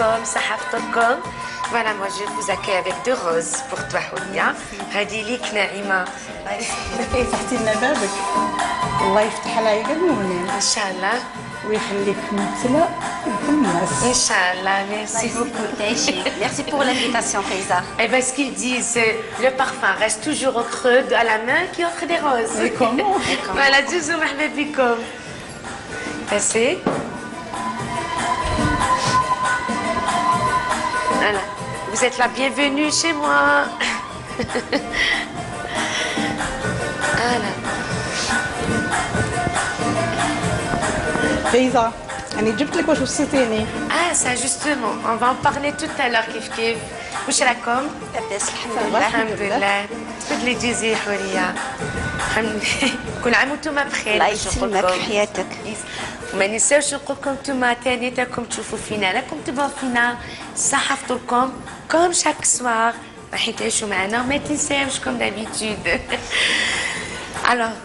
لكم صحفتكم. Voilà, moi je vous accueille avec 2 roses pour toi, Houria. هذه ليك نعيمة. فتحتي لنا بابك. الله يفتح عليك المولين. إن شاء الله. ويخليك ممثلة لكل الناس. إن شاء الله, merci beaucoup. Merci pour l'invitation, Faiza. Eh bien, ce qu'ils disent, le parfum reste toujours au creux de la main qui offre des roses. Et comment? Voilà, toujours مرحبا بكم. Passez. Voilà. Vous êtes la bienvenue chez moi. Voilà. فايزة أنا جبت لك واش وصيتيني. Ah, ça justement, on va en parler tout à l'heure كيف كيف. واش راكم؟ لاباس الحمد لله. الحمد لله. تفضلي جيزي حورية. الحمد لله. كل عام وانتم بخير. الله يسلمك حياتك. وما ننساوش نقول لكم انتم تاني تاكم تشوفوا فينا راكم تبعوا فينا صحة فطوركم كوم شاك سوار راح تعيشوا معنا وما تنساوش كوم دابيتود. Alors,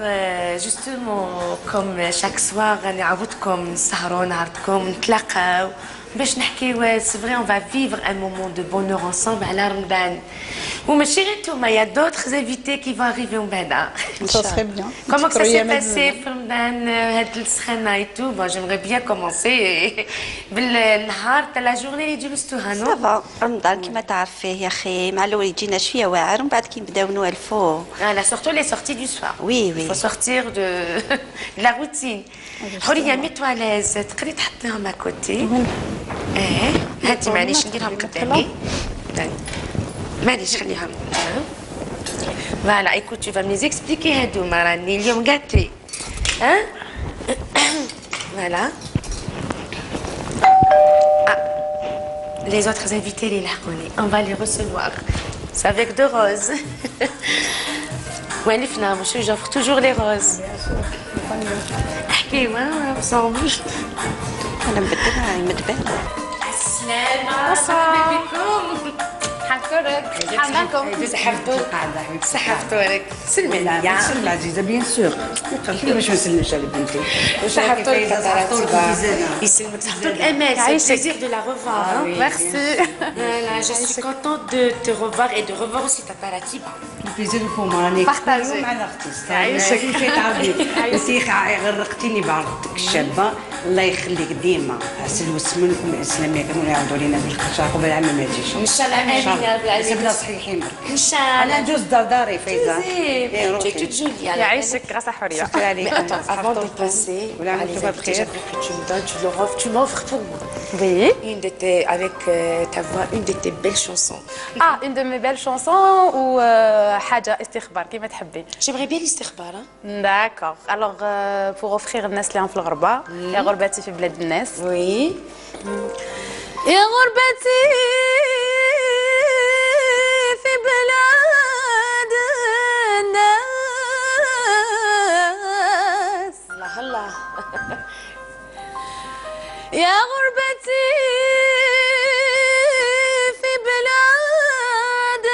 justement, comme chaque soir, نعاودكم نسهروا نعرضكم نتلاقاو باش نحكيو. C'est vrai, on va vivre un moment de bonheur ensemble على رمضان. وماشي غير نتوما, il y a d'autres invités qui vont arriver من بعد. Ça serait bien. Comment ça s'est passé في رمضان هاد السخانة et tout? Bon, j'aimerais bien commencer بالنهار تاع لا جورني اللي جلستوها. نو صافا رمضان كما تعرف فيه يا اخي مع الاول يجينا شويه واعر ومن بعد كي نبداو نوالفوا. Voilà, surtout les sorties du soir. Oui, oui. Il faut sortir de la routine. حورية mets-toi à l'aise. تقدري تحطيهم à côté. ايه هاتي معليش نديرهم قدامي. معليش خليهم. Voilà, écoute, tu vas me les expliquer هادوما راني اليوم قالتلي. Hein? Voilà. Ah. Les autres invités les لحقوني. On va les recevoir. C'est avec 2 roses. وين فينا مش j'offre toujours les roses. احكي ensemble. انا مبدله مدبله. السلامة. مرحبا بكم. حفطورك. حماكم. صحة فطورك. سلمي لي. سلم العزيزة بيان سور. باش ما نسلمش على بنتي. صحة فطورك. يسلمك. صحة فطورك أمال. C'est un plaisir de la revoir. Merci. Voilà, je suis contente de te revoir et de revoir aussi ta Paratiba. البيزير الفوم راني بارطاجي. مع الارتيست. كيف تعرفي انت غرقتيني بعرضتك الشابة. الله يخليك ديما عسل وسمنكم الاسلام يكونوا يعاودوا لنا بالخشاع قبل عام ما تجيش. إن شاء الله آمين يا رب العالمين. سبنا صحيحين برك. إن شاء الله. انا جوز داري فايزة. Tu es toute jolie. يعيشك غاسة حورية. شكرا عليك. Mais attends, avant de passer ولا à les عملتوا invités, بخير. j'aimerais que tu me donnes, tu m'offres pour moi. Oui. Une de tes, avec ta voix, une de tes belles chansons. Ah, une de mes belles chansons ou حاجة استخبار كيما تحبي. J'aimerais bien الاستخبار. D'accord. Alors pour offrir الناس اللي هم في الغربة. يا غربتي في بلاد الناس. Oui. يا غربتي في بلاد الناس. الله الله. يا غربتي في بلاد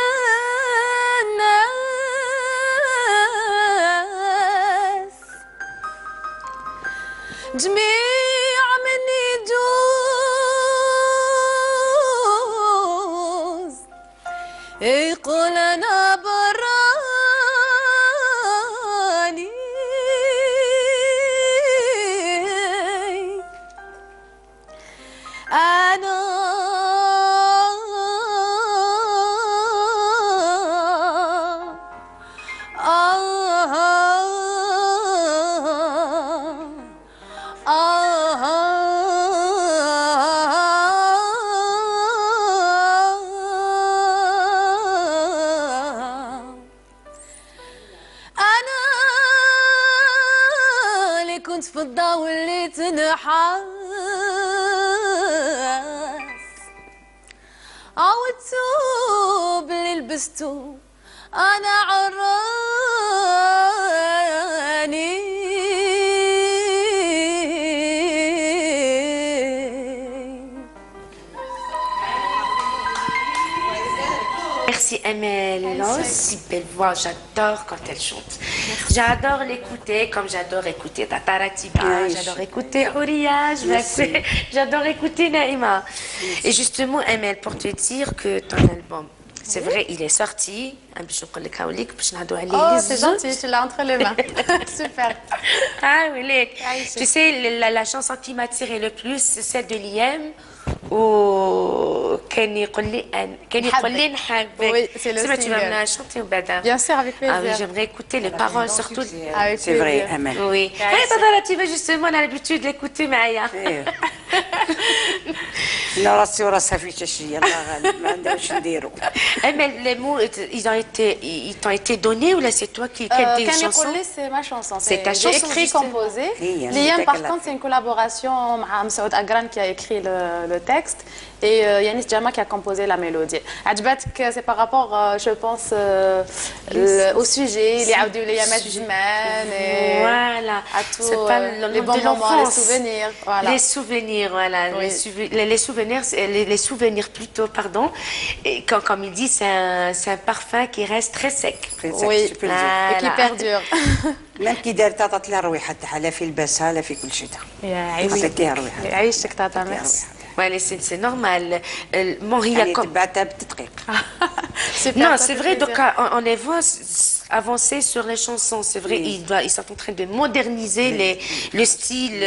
الناس جميع من يجوز يقول انا براني أنا اللي كنت في الضوء اللي تنحاس عودتو باللي لبستو انا عراني Merci Amel, elle a aussi belle voix, j'adore quand elle chante. J'adore l'écouter comme j'adore écouter Tata Ratiba, j'adore écouter Horia, j'adore écouter Naïma. Et justement Amel, pour te dire que ton album, c'est vrai, il est sorti. Oh, c'est gentil, tu l'as entre les mains. Super. Ah oui, tu sais, la chanson qui m'a tiré le plus, c'est celle de Liam. وكان يقول لي نحبك. Oui, c'est le single. Tu vas me la chanter ou bada? Bien sûr, avec plaisir. Ah oui, j'aimerais écouter les paroles surtout. C'est vrai, Amel. Oui. Tu vas justement, on a l'habitude de l'écouter معايا. لا راسي وراسها في تشي الله غالب ما عندنا واش نديرو. Mais les mots, ils t'ont été donnés ou là c'est toi qui écris des chansons? C'est ma chanson. C'est ta chanson. J'ai écrit, composé. Liam, par contre, c'est une collaboration avec Msaoud Agran qui a écrit le texte et Yanis Djama qui a composé la mélodie. Adjbatek, c'est par rapport, je pense, au sujet, les audios, les yamat Jman et voilà. À tout, les bons moments, les souvenirs. Voilà. Les souvenirs, voilà. Oui. Les souvenirs plutôt, pardon. Et comme il dit, c'est un parfum qui reste très sec. Oui, tu peux le dire. et qui perdure. même كي دارت عطات لها رويحه تاعها لا في لباسها لا في كل شيء عطيتيها رويحه يعيشك تاتا ميرسي. Ouais, c'est normal. Bon, il y a يعني comme... تبعتها بالتدقيق. Non, c'est vrai, donc on les voit avancer sur les chansons. C'est vrai, ils sont en train de moderniser le style.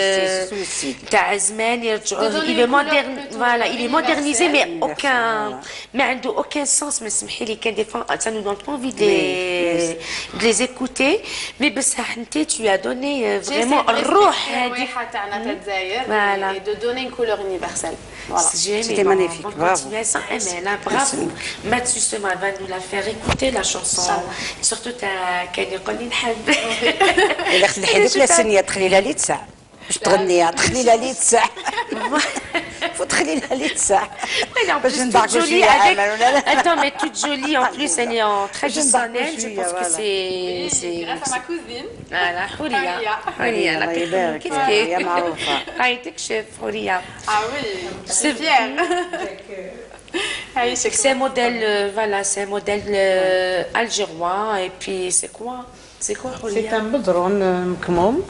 Il est moderne, voilà, il est modernisé, mais aucun sens. Mais des fois, ça nous donne pas envie de les écouter. Mais tu as donné vraiment voilà. Et de donner une couleur universelle. Voilà. C'était magnifique, bravo. Bravo. Matt, justement, elle va nous la faire écouter, la chanson. Surtout, كان يقول لي نحب. إلا خلي حدك لا سنية تخلي لها ليت ساعة باش تغنيها تخلي لها ليت ساعة. تخلي لها ليت ساعة. باش نضحكوا شوية عمل ولا لا. Attends, mais toute jolie en plus, elle est en traditionnel. Je pense que c'est. Grâce à ma cousine. Voilà, Houria. Houria, الله يبارك يا معروفة. رايتك شيف Houria. Ah oui, c'est fière. C'est un modèle, voilà, c'est un modèle algérois. Et puis, c'est quoi? C'est quoi, C'est Houria? un بدرون مكموم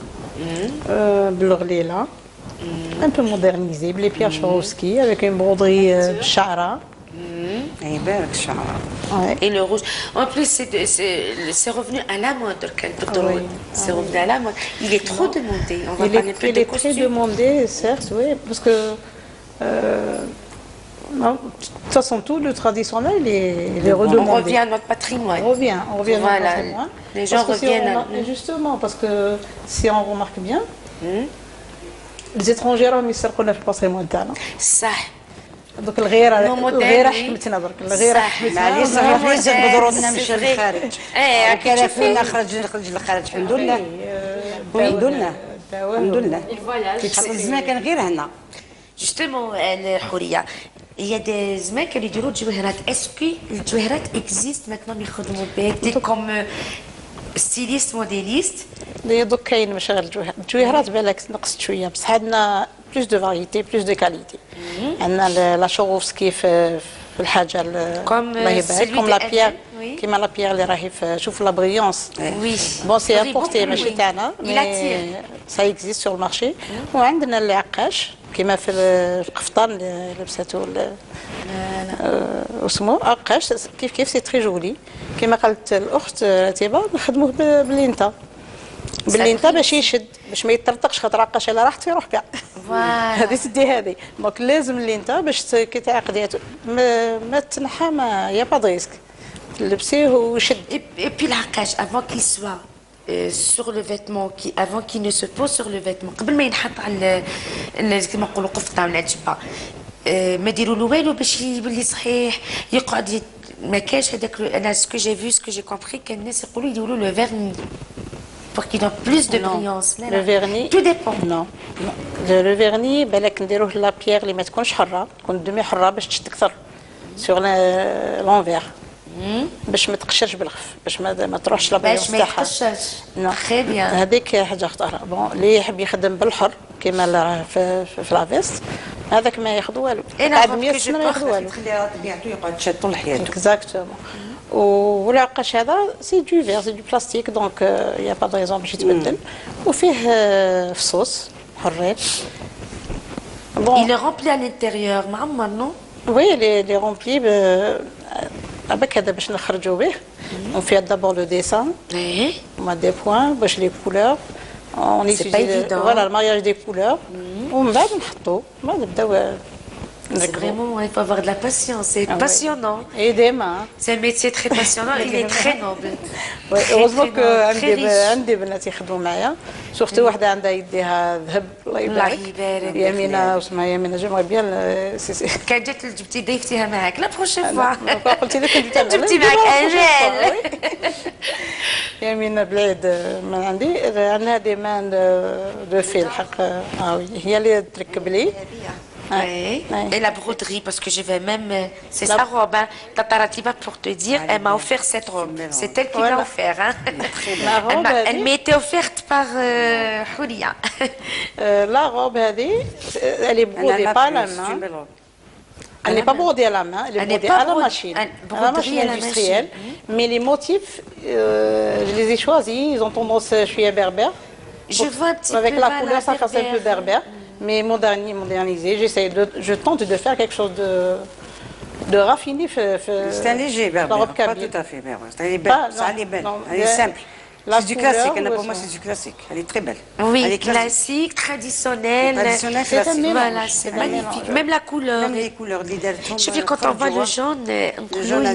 بالغليله un peu modernisé بلي بيير شاروسكي avec une broderie بالشعره. يبارك الشعر. Et le rouge. En plus, c'est revenu à la mode, le Bedroun. C'est revenu à la mode. Il est trop demandé. On va parler plus de Il est très demandé, certes, oui, parce que de toute façon, tout le traditionnel, il est redemandé. On revient à notre patrimoine. On revient à notre patrimoine. Les gens reviennent. Justement, parce que si on remarque bien, les étrangers راهم يسرقونا في الباتريمون تاعنا. صح. دوك الغيره حكمتنا درك الغيره حكمتنا. معليش صافي بدرونا مشى للخارج. وكان فينا نخرج للخارج الحمد لله. الحمد لله. الحمد لله. الزمان كان غير هنا. Justement, Houria, il y a des mecs qui disent الجوهرات. Est-ce que les جوهرات existent maintenant يخدموا بك comme styliste, modéliste? دوك كاين مشاغل الجوهرات بالك نقصت شويه بصح عندنا بلوس دو فاريتي بلوس دو كاليتي. عندنا لا شوروفسكي في الحاجه الله يبارك كوم لا بيير كيما لا بيير اللي راهي شوف لا بريونس. وي بون سي امبورتي ماشي تاعنا مي سا اكزيست سور المارشي. وعندنا اللي عقاش كيما في القفطان اللي لبساتو اسمه عقاش كيف سي تري جولي كيما قالت الاخت رتيبه نخدموه باللينتا باش يشد باش ما يطرطقش خاطر عقاش على راحته يروح كاع. هذه تدي هذه دونك لازم اللينتا باش كي تعقدي ما تنحى ما يا با ريسك تلبسيه ويشد. Et puis العقاش avant qu'il soit sur le vêtement avant qu'il ne se pose sur le vêtement قبل ما ينحط على كما نقولوا قفطه ولا جبه ما يديروا له والو باش يولي صحيح يقعد ما كاش هذاك. انا سكو جي فيو سكو جي كومبري كان الناس يقولوا يديروا له فيرني pour qu'il donne plus de brillance. Le vernis. Tout dépend. Non. Le vernis بالك نديروه لا بيير اللي ما تكونش حره تكون دمي حره باش تشد اكثر سور لونفير باش ما تقشرش بالخف باش ما تروحش لا بريونس تاعها. باش ما يتقشرش. تري بيان. هذيك حاجه خطره. بون اللي يحب يخدم بالحر كيما في لافيست هذاك ما ياخذ والو Et la قاعد robe 100 que je سنه ما ياخذ porte, والو تخليها طبيعته يقعد شاد طول حياته. اكزاكتومون والعقاش هذا سي دو فير سي دو بلاستيك دونك يا با دو ريزون باش يتبدل وفيه فصوص حرين il بون est rempli à l'intérieur معمر non وي لي رومبلي هذاك هذا باش نخرجوا به وفيه دابور لو ديسان Oui. on a des points باش لي كولور on C'est pas utilise évident. voilà le mariage des couleurs ومن بعد نحطوا من بعد نبداو C'est vraiment, il faut avoir de la patience, c'est passionnant. اي ديما C'est un métier très passionnant, il est très noble. اوزمو très noble, très riche. عندي بنات يخدموا معايا سورتو وحده عندها يديها ذهب الله الله يبارك يبارك. يمينه واسمها يمينه جمعي بيان كان جات جبتي ضيفتيها معاك لا بروشين فوا قلت لك كنت جبتي معاك اجال يمينه بلاد من عندي عندها دي مان دو في الحق هي اللي تركب لي Oui. Et la broderie, parce que je vais même. C'est sa robe, hein. Tata Ratiba, pour te dire, elle m'a offert cette robe. C'est elle qui m'a offert, hein. Elle m'était offerte par Houria. La robe هذه elle est brodée pas à la main. Elle n'est pas brodée à la main, elle est brodée à la machine. À la machine industrielle. Mais les motifs, je les ai choisis, ils ont tendance chouïa berbère. Je vois un petit peu. Avec la couleur, ça fait un peu berbère. Mais modernisé, je tente de faire quelque chose de raffiné. C'est un léger berbère, pas tout à fait berbère. Elle est belle, ça elle est belle, elle est simple. C'est du classique, pour moi c'est du classique. Elle est très belle. Oui, elle est classique, traditionnel. Traditionnel, classique. Voilà, c'est magnifique. Même la couleur. Même les couleurs, l'idée. Je veux quand on voit le jaune, il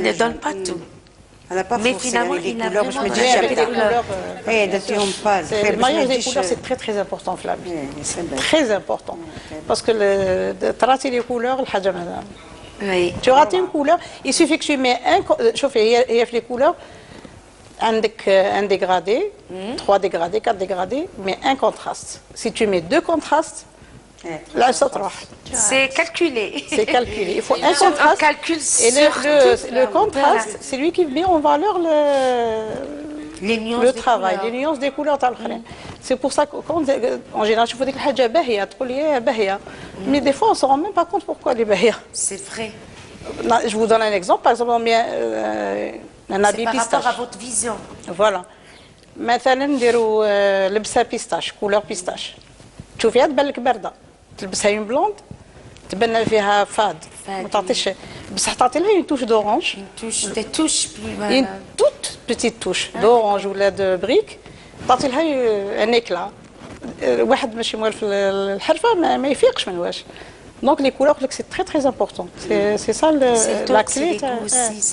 ne donne pas tout. Elle n'a pas Mais forcé finalement, avec les il a couleurs. vraiment Je me donné dis, avec les couleurs. Eh, d'être en pâle. Le mariage des couleurs, c'est très très important, Flavie. Très important. Parce que tu rates les couleurs, le hajam. Oui. Tu rates une couleur, il suffit que tu mets un. Chauffez, il y a les couleurs. Un dégradé, 3 dégradés, 4 dégradés, mais un contraste. Si tu mets 2 contrastes, là, ça te C'est calculé. C'est calculé. Il faut un contraste. On calcule et le contraste, c'est lui qui met en valeur le travail, les nuances des couleurs. C'est pour ça qu'en général, je dis que la bahia, bahia. Mais des fois, on ne se rend même pas compte pourquoi elle est bahia. C'est vrai. Je vous donne un exemple. Par exemple, on met un habit par pistache. rapport à votre vision. Voilà. مثلا نديروا لبسه بيستاش كولور بيستاش تشوفيها تبان لك بارده تلبسها يون بلوند تبان فيها فاد ما تعطيش بصح تعطي لها اون توش دورانج Des touches plus. اون توت بيتيت توش دورانج ولا دو بريك تعطي لها ان اكلا واحد ماشي موالف الحرفه ما يفيقش من واش Donc les couleurs, c'est très très important. C'est ça la clé. Il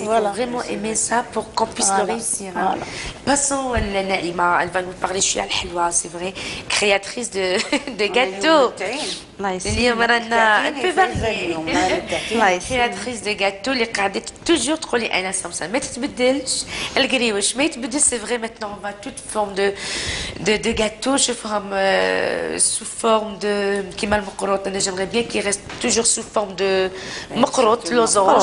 faut vraiment aimer ça pour qu'on puisse le réussir. Voilà. Passons à Naïma, elle va nous parler, je suis Al-Halwa, c'est vrai, créatrice de gâteaux. اليوم رانا un peu variés. Créatrice de gâteaux اللي قاعدة toujours تقولي أنا سمسة ما تتبدلش القريوش ما يتبدل c'est vrai maintenant on va toute forme de gâteaux شوفهم sous forme de كيما المقروط أنا j'aimerais bien qu'il reste toujours sous forme de مقروط لوزونج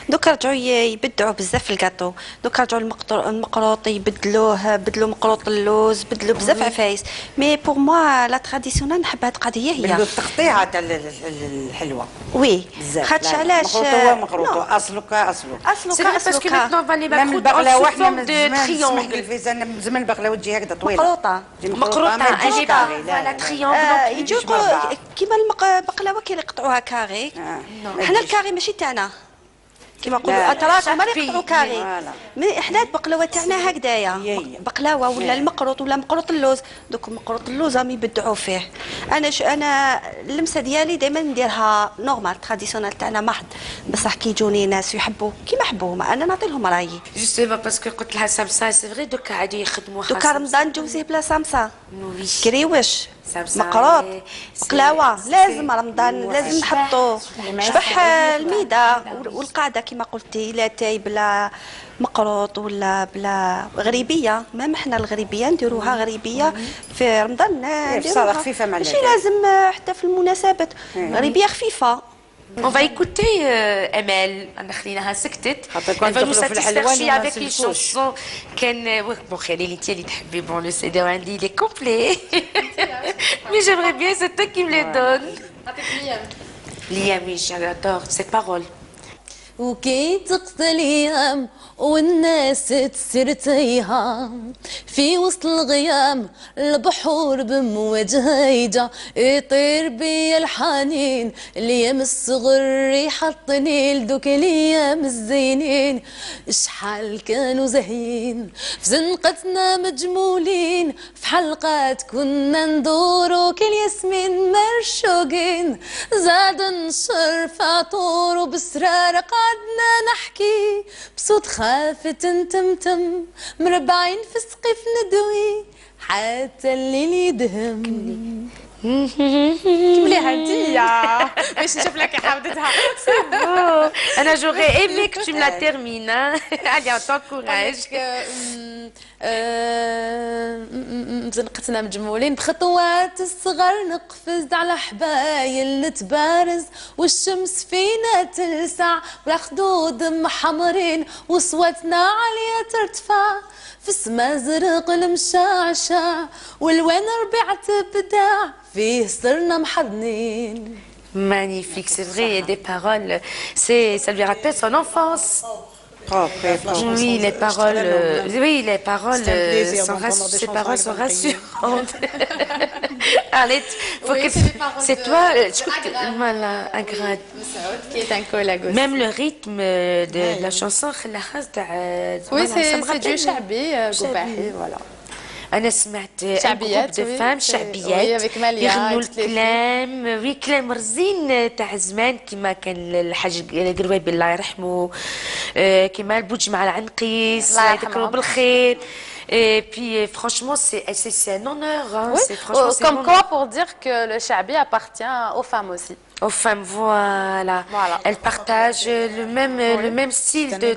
دوك رجعوا يبدعوا بزاف في الكاطو دوك رجعوا المقروط بدلوا مقروط اللوز بدلوا بزاف عفايس مي بور موا لا تراديسيونال نحب هاد القضيه هي بدلوا التقطيعه تاع الحلوه وي خاطش علاش مقروط اصلك parce que maintenant on va les mettre en sous forme de triangle زمان البقلاوه تجي هكذا طويله مقروطه voilà triangle يجوا كيما البقلاوه كي يقطعوها كاري حنا الكاري ماشي تاعنا كما نقولوا اتراك هما اللي يقطعوا كاري مي احنا البقلاوه تاعنا هكذايا بقلاوه ولا المقروط ولا مقروط اللوز دوك مقروط اللوز راهم يبدعوا فيه انا اللمسه ديالي دائما نديرها نورمال تراديسيونال تاعنا محض بصح كي يجوني ناس يحبوا كيما حبوهم انا نعطي لهم رايي جوستومون باسكو قلت لها سمسه سي فري دوكا عادوا يخدموها دوكا رمضان جوزيه بلا سمسه كريوش مقروط بقلاوه لازم رمضان لازم نحطوه شبح الميده والقاعده كما قلتي لا تاي بلا مقروط ولا بلا غريبيه ما حنا الغريبيه نديروها غريبيه في رمضان نديروها خفيفه ماشي لازم حتى في المناسبات غريبيه خفيفه. On va écouter Amel, خليناها سكتت. Elle va nous satisfaire avec les chansons كان bon خليلتي اللي تحبي bon le CD عندي il est complet. Mais j'aimerais bien c'est toi qui me les donne. Liam, oui, j'adore cette parole. وكي تقتليهم والناس تسير تيهام في وسط الغيام البحور بمواجهيجا يطير بي الحنين ليام الصغر يحطني لدوك الايام الزينين شحال كانوا زاهيين في زنقتنا مجمولين في حلقات كنا ندورو كالياسمين مرشوقين زاد نشر فاطور وبسرار قعدنا نحكي بصوت خافت تمتم مربعين في سقف ندوي حتى الليل يدهم كمليها انتيا باش نشوف لك حاودتها. انا j'aurais aimé que tu me la termines. Allez, on t'encourage. زنقتنا مجمولين بخطوات الصغر نقفز على حبايل نتبارز والشمس فينا تلسع والخدود محمرين وصوتنا عالية ترتفع في السما زرق المشعشع والوان ربيع تبدع فيه صرنا محضنين. Magnifique, c'est vrai, il y a des paroles. Ça lui rappelle son enfance. Oui, les paroles, ces paroles sont rassurantes. Allez, c'est toi, voilà, un grade. Qui est un collègue aussi. Même le rythme de la chanson, oui, c'est du chabi, Goubahi, voilà. أنا سمعت جروب دو فام شعبيات يغنوا الكلام وي كلام رزين تاع زمان كيما كان الحاج قرويبي الله يرحمه كيما البوجمع العنقيس الله يذكره بالخير. Et puis franchement c'est un honneur. Hein. Oui. Comme quoi pour dire que le chabi appartient aux femmes aussi. Aux femmes, voilà. Elles partagent le même style de.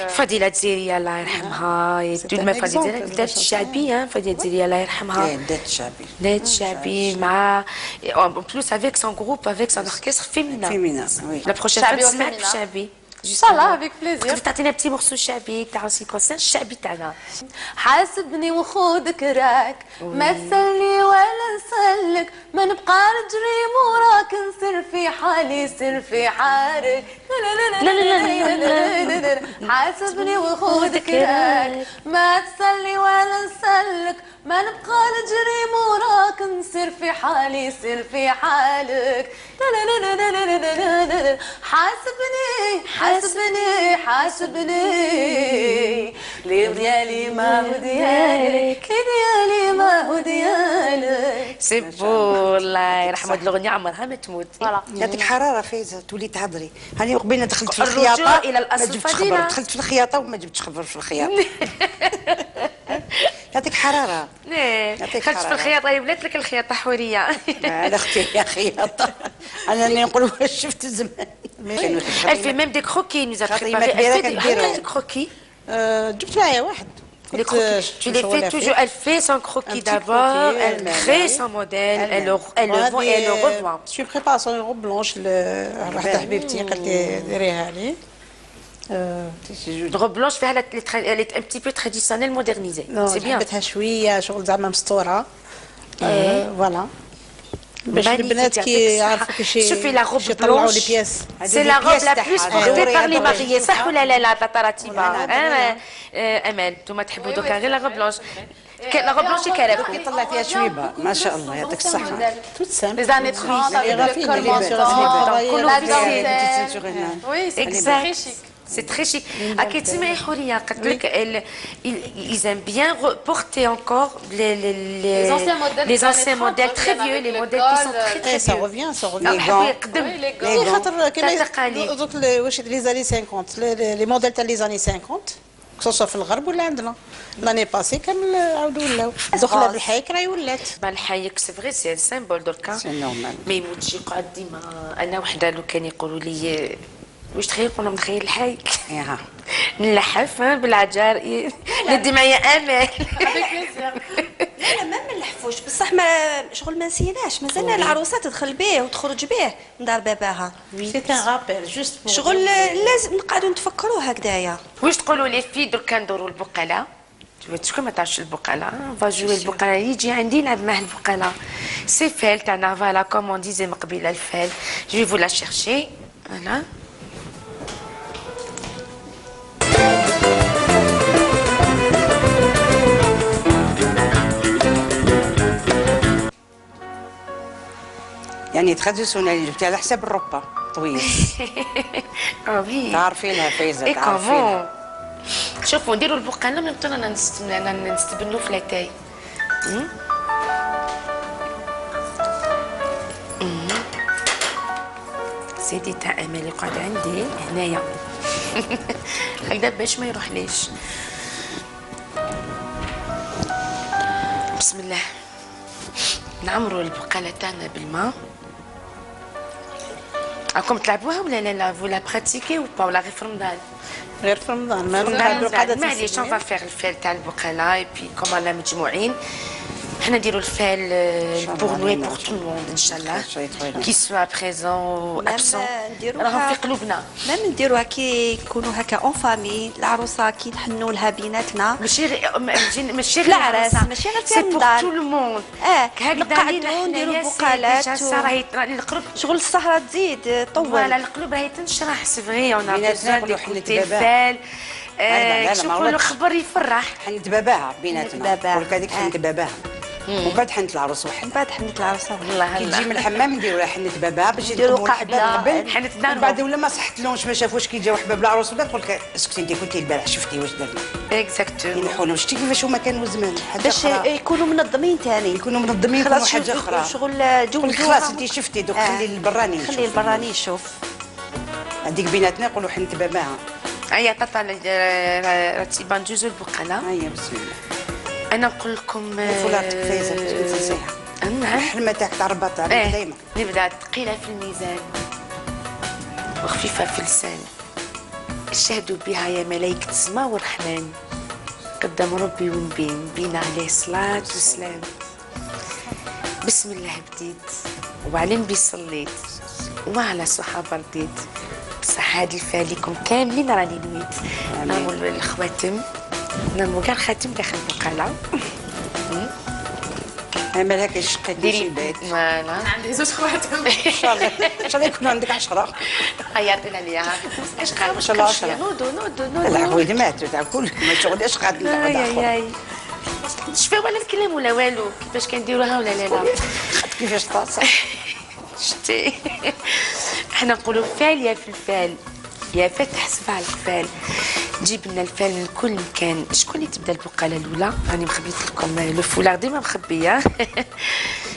فضيلة زيرية الله يرحمها. تقول فضيلة زيرية بدات الشعبي ها فضيلة زيرية الله يرحمها. بدات الشعبي مع en plus avec son groupe avec son orchestre féminin. La prochaine fois نسمعك بالشعبي. Inch'Allah, avec plaisir. تقدر تعطينا بتي مورسو شعبي تاع سي كونسيرن الشعبي تاعنا. حاسبني وخودك راك ما تسلي ولا نسلك ما نبقى نجري موراك نسر في حالي سر في حالك. لا لا لا حاسبني وخودك راك ما تسلي ولا نسلك ما نبقى نجري موراك نسر في حالي سر في حالك. حاسبني حاسبني ديالي ما هو ديالك ديالي ما هو ديالك. سي بو الله يرحمه هاد الاغنيه عمرها ما تموت. يعطيك حراره فايزه تولي تهضري. هاني قبيله دخلت في الخياطه الى الاصل فضيله دخلت في الخياطه وما جبتش خبر في الخياطه. يعطيك حراره. دخلت في الخياطه ولات لك الخياطه حوريه. على اختي يا خياطه انا اللي نقول واش شفت زمان. Elle fait même des croquis, nous a préparé. Elle fait des croquis. جبت معايا واحد. Les croquis. Tu les fais toujours. Elle fait son croquis d'abord. Elle crée son modèle. Elle le vend et elle le revend. Je prépare son robe blanche. واحدة حبيبتي قالت لي ديريها لي. robe blanche elle est un petit peu traditionnelle modernisée. C'est bien. حبيتها شوية شغل زعما مستورة. فوالا. باش البنات كي يعرفوا كيفاش شوفي لا روب يطلعوا لي بياس. سي لا روب لا بلوس بورتي بار لي ماريي صح ولا لا تراتيبا امال نتوما تحبوا دوكا غير لا روب بلونش. لا روب بلونش كراكو كي طلع فيها شويبه ما شاء الله يعطيك الصحه. توت سامبل. Les années 30 avec le col montant. Oui, c'est très chic. C'est très chic. Aketsima et Houria, ils aiment bien porter encore les anciens modèles très vieux, les modèles qui sont très très vieux. Ça revient. Les gants. دوك واش لي زاني 50 لي موديل تاع لي زاني 50 خصوصا في الغرب ولا عندنا. لاني باسي كان عاودوا ولاو دخله بالحيك راهي ولات. الحيك سي فري سي سيمبول دركا. سي نورمال. ما يموتش يقعد ديما. انا وحده لو كان يقولوا لي واش تخيل قلنا نتخيل الحيك نلحف بالعجار ندي معايا امال. لا ما نلحفوش بصح ما شغل ما نسيناش مازال العروسه تدخل به وتخرج به من دار باباها. سي ان رابيل جوست شغل لازم نقعدوا نتفكروا هكذايا. واش تقولوا لي في دركا ندوروا البقاله شكون ما تعرفش البقاله فاجوي البقاله يجي عندي يلعب معاه البقاله سي فال تاعنا فوالا كومون ديزي من قبيله الفال جو فو لا شيرشي فوالا يعني تراديسيونيل جبتي على حساب الربا طويل. وي تعرفينها فايزه اي تعرفينها. كومون شوفوا نديروا البقاله من طولنا نستبنوا في لاتاي سيدي تاع امل يقعد عندي هنايا هكذا باش ما يروحليش. بسم الله نعمروا البقاله تاعنا بالماء. راكم تلعبوها ولا لا فولا براتيكي ولا غير في رمضان؟ غير في رمضان ما نلعبوا معليش اون فا الفال تاع البقاله اي بي كوما لا مجموعين حنا نديرو الفال بور نوي بور تو الموند ان شاء الله كي سوا بريزون و ابسون راهم في قلوبنا. مام نديروها كي يكونوا هكا اون فامي العروسه كي نحنوا لها بيناتنا ماشي ماشي غير العراس ماشي غير في سي بور رمضان تو الموند هكذا نقعدوا نديروا بقالات القلوب شغل السهره تزيد طول فوالا القلوب راهي تنشرح سي فغي اون بيناتنا نقولوا حنة الفال لا شو نقولوا خبر يفرح حنة باباها بيناتنا نقول لك هذيك حنة باباها ومن بعد حنة العروس وحده من بعد حنة العروسه الله كي تجي من الحمام نديروا لها حنة باباها باش نديروا يدخلوا قعدة. قبل حنة من دارهم. بعد ولا ما صحتلهمش ما شافوش كي جاو حباب العروس ولا تقول لك اسكتي انت كنتي البارح شفتي واش درنا اكزاكتومون ينحونا شتي كيفاش هما كانوا زمان حاجه باش اخرى يكونوا منظمين ثاني يكونوا منظمين يكونوا خلاص حاجه اخرى شغل قول لك خلاص انت شفتي دوك خلي البراني خلي البراني يشوف هذيك بيناتنا يقولوا حنة باباها. هيا طاطا رتيبه ندوزو البقاله. هيا بسم الله. انا نقول لكم فولاتك فايزه تنسيها نعم الحلمه تاعك تاع الرباط عليك دايما نبدا ثقيله في الميزان وخفيفه في اللسان اشهدوا بها يا ملائكه السماء والرحمن قدام ربي ونبين بينا عليه الصلاه والسلام. بسم الله بديت وعلى النبي صليت وعلى الصحابه رضيت بصح هاد الفال ليكم كاملين راني نويت نعمل الخواتم نعمل كاع خاتم داخل البقاله عمل هكا شقيت ديري البيت فوالا عندي زوج خواتم ان شاء الله ان شاء الله يكون عندك 10 هيا عطينا ليها اش قاعد ما شاء الله 10 نوضو العقويد ماتوا تاع كل ما شغلش قاعد اي شفاو ولا الكلام ولا والو كيفاش كنديروها ولا لا كيفاش طاصه شتي احنا نقولوا فال يا في الفال يا فاتح سبع القفال جيب لنا الفال من كل مكان. شكون اللي تبدا البقاله الاولى راني مخبيت لكم لو فولار ديما مخبيه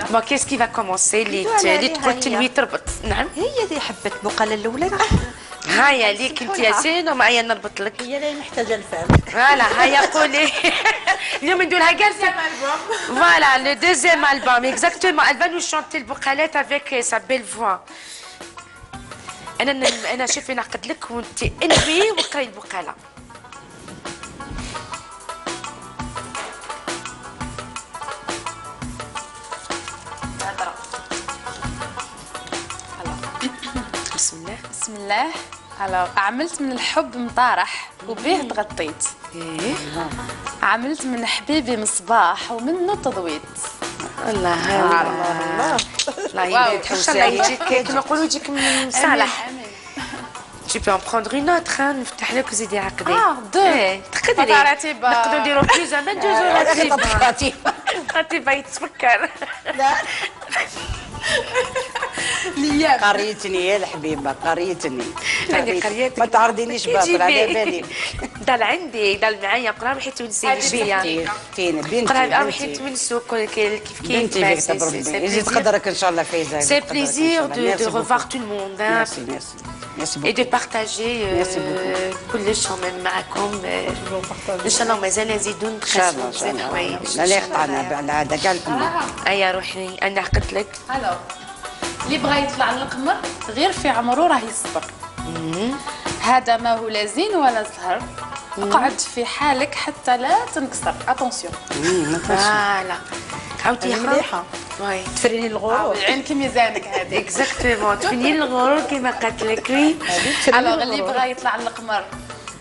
ما كيس كي فا كومونسي اللي تقول تنوي تربط. نعم هي اللي حبت البقاله الاولى هيا ليك انت يا سينو معايا نربط لك هي اللي محتاجه الفال. فوالا هيا قولي اليوم نديرها كاع فوالا لو دوزيام البوم اكزاكتومون elle va nous chanter البقالات avec sa belle voix. انا شوفي نعقد لك وانت انوي وقراي البقاله. بسم الله بسم الله. عملت من الحب مطارح وبيه تغطيت. عملت من حبيبي مصباح ومنه تضويت. الله الله الله ان شاء الله يجيك كما نقولوا يجيك مصالح. Tu peux en prendre une autre نفتح لك وزيدي عقدي. دو تقدري نقدروا نديروا بلوز من دوزو رتيبه يتفكر. لا قريتني يا الحبيبه قريتني ما تعرضينيش باطل على بالي. ضل عندي ضل معايا قرا روحي تونسي بيا بنتي قرا روحي تونسو كيف كيف بنتي تبارك ربي يزيد قدرك ان شاء الله فايزه. سي بليزير دو ريفوار تو الموند ميرسي ميرسي et de partager كلش معكم ان شاء الله مازال نزيدون نقسموا بزاف حوايج. لا يقطعنا على هذا كاع الكل. ايا روحي انا عقدت لك. اللي بغى يطلع للقمر غير في عمره راه يصبر. هذا ما هو لا زين ولا زهر. اقعد في حالك حتى لا تنكسر. اتونسيون. فوالا عاودي مليحه وي تفريني الغرور. عينك ميزانك هذه. اكزاكتومون تفني الغرور كما قالت لك وي. الوغ اللي بغى يطلع للقمر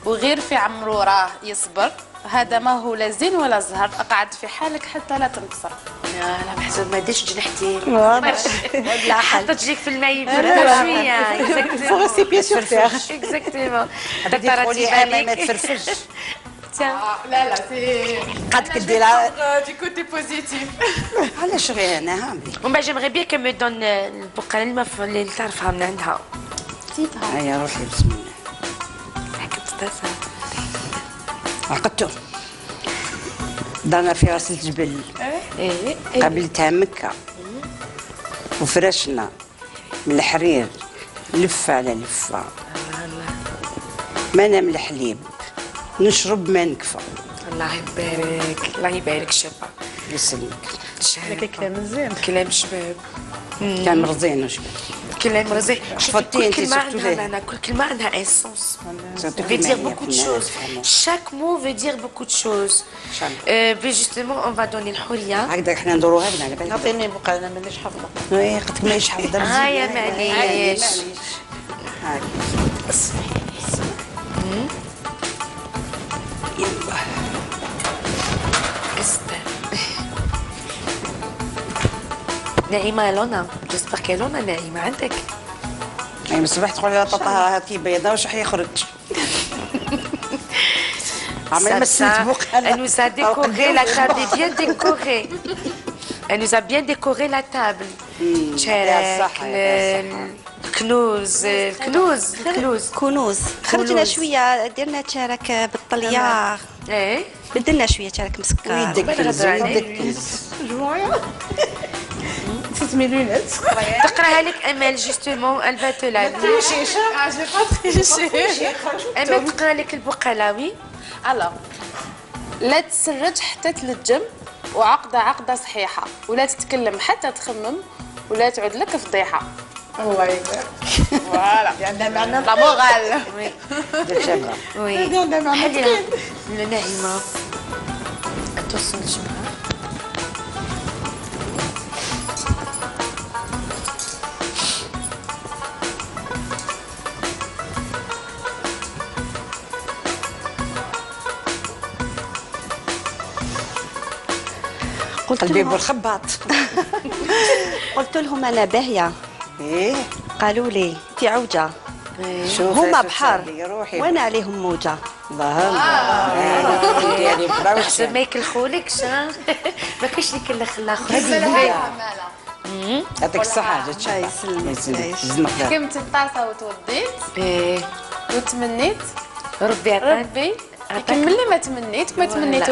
وغير في عمره راه يصبر. هذا ما هو لا زين ولا زهر، اقعد في حالك حتى لا تنتصر. لا بحسب ما ديش جنحتين لا حطت جيك في الماء يبرد شويه فوق السيبيه سور تيغ. اكزاكتومون بدي تقولي انا ما تفرفش لا سي قد كديرها دي كوتي بوزيتيف. علاش غير انا هامي Bon bah j'aimerais bien qu'elle me donne البقالة اللي تعرفها من عندها. هيا روحي بسم الله. عقدتو درنا في راس الجبل قابلتها مكة وفرشنا من الحرير لفة على لفة ما نام الحليب نشرب ما نكفى. الله يبارك الله يبارك شابة يسلمك. لك كلام مزيان. كلام شباب كان مرضين وشباب كلام رزق. حفظتي انت كل كلمة سورتو عندها ليه. معنى كل كلمة عندها un sens. Surtout veut que dire Maria, beaucoup de Maria, choses. vraiment. Chaque mot veut dire beaucoup de choses. Mais justement, on va donner الحرية. هكذا احنا ندوروا هكذا على بالك. عطيني بقى انا مانيش حافظه. اي قلت لك ماهيش حافظه مزيان. يا معليش. هاك. يلا نعيمة لونا جيسبر كي لونا نعيمة عندك. يعني من الصباح تقول لها طاطا هاتي بيضاء وش حيخرج. عمال ما سنتبوق Elle nous a décoré la table est bien décorée. Elle nous a bien décoré la table. شارك الكنوز كنوز خرجنا شويه درنا تشارك بالطليار ايه بدلنا شويه تشارك مسكر ويدك كنز ويدك كنز. تتميلونات. تقراها لك امال جوستومون elle va te la lire. امال تقرا لك البقلاوي. الوغ لا تسرج حتى تلجم وعقده صحيحه، ولا تتكلم حتى تخمم، ولا تعود لك فضيحه. الله يبارك. فوالا عندها معنى. لا مورال. شابه. وي عندها معنى. حلها نعيمة اتوصل الجمعة. قلبي بالخباط. قلت لهم انا باهيه ايه قالوا لي انت عوجه شوف هما بحر روحي وانا عليهم موجه. الله يعني حسب ما يكلخولكش ما كاينش اللي كلخ يعطيك الصحة جات شابة. يسلمك. كمت الطاسه وتوضيت ايه وتمنيت ربي عطاك ربي يكمل لي ما تمنيتو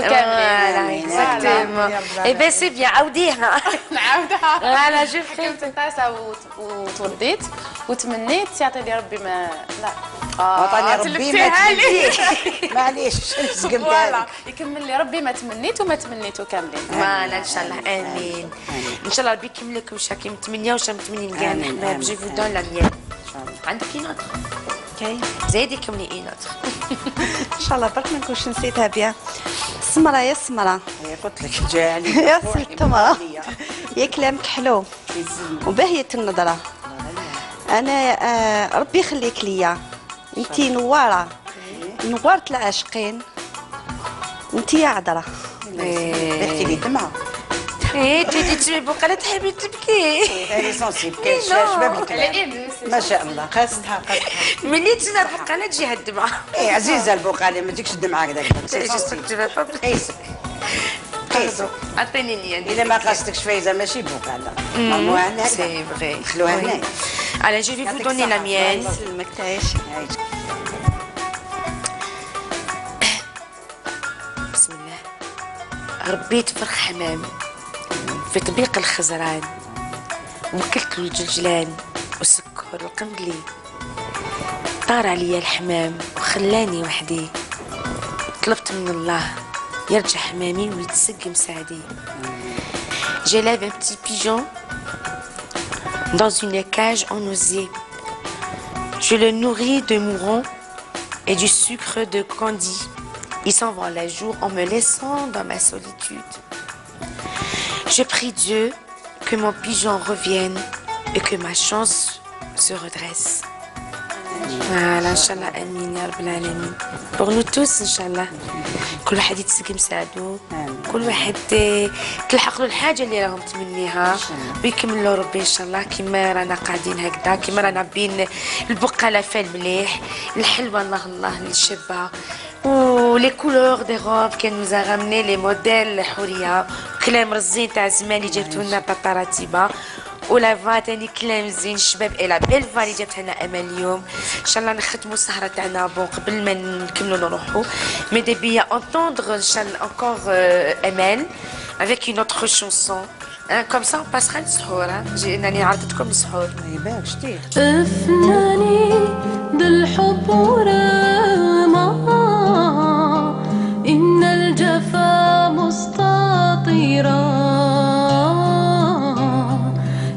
كاملين. اكزاكتومون. اي بي سي بيان عاوديها نعاودها. فوالا شوف كمت الطاسه وتوضيت وتمنيت يعطي لي ربي ما لا عطاني ربي ما تمنيت. معليش فوالا سقمتها. يكمل لي ربي ما تمنيتو كاملين. فوالا ان شاء الله امين. ان شاء الله ربي يكمل لك واش راكي متمنيه واش متمنين كاع الحباب. جي فو دون لا ميال. عندك اي نوتر؟ كاين زيدي كملي اي نوتر. ان شاء الله برك ما نكونش نسيتها بيان. السمره يا السمره قلت لك جاي عليك. يا التمره يا كلامك حلو وباهيه النظره. انا ربي يخليك ليا انتي نواره نواره العاشقين انتي يا عذره. احكي لي دمعة. ايه تجي تشوفي بقالة تحبي تبكي. هذه سونسيب كاين شباب الكلام. ما شاء الله قاستها. ملي تجينا البقالة تجي هالدمعة. ايه عزيزة البقالة ما تجيكش الدمعة هكذاك. قيسك قيسك. عطيني لي إذا ما قاستكش فايزة ماشي بقالة. ماما هنا سي فغي. خلوها هنا. Allez, je vais vous donner la mienne. يسلمك تعيشي. بسم الله. ربيت فرخ حمام في طبيق الخزران وكلت له الجلجلان والسكر والقندلي. طار عليا الحمام وخلاني وحدي. طلبت من الله يرجع حمامي ويتسقم سعدي. J'élève un petit pigeon dans une cage en osier. Je le nourris de mouron et du sucre de candy. Il s'envole la jour en me laissant dans ma solitude. Je prie Dieu que mon pigeon revienne et que ma chance se redresse. فوالا ان شاء الله امين يا رب العالمين بور نو توس ان شاء الله كل واحد يتسقي مساعدو كل واحد تلحق له الحاجه اللي راهم تمنيها ويكملوا ربي ان شاء الله كيما رانا قاعدين هكذا كيما رانا عابين البقاله فال مليح الحلوه الله الله اللي شابه ولي كولور دي روب كان نوزا غامني لي موديل حوريه كلام رزين تاع زمان اللي جابتو لنا طاطا رتيبه ولا فا تاني كلام زين الشباب الى بيلفا اللي جابت لنا امل اليوم ان شاء الله نختموا السهره تاعنا بون قبل ما نكملوا نروحوا ميدي بيا انتوندر ان شاء الله انكور امل avec une autre chanson comme ça on passera le سحور جيناني عرضتكم السحور يباك شتي افناني بالحب ورما ان الجفا مستطيرا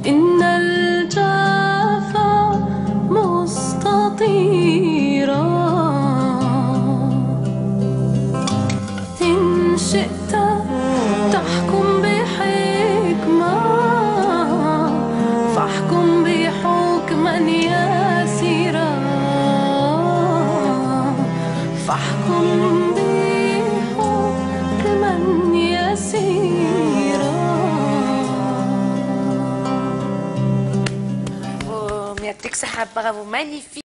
إن الجفا مستطيرا إن شئت تحكم بحكمة فاحكم بحكما يسيرا فاحكم بحكما يسيرا يعطيك صحة برافو مانيفيك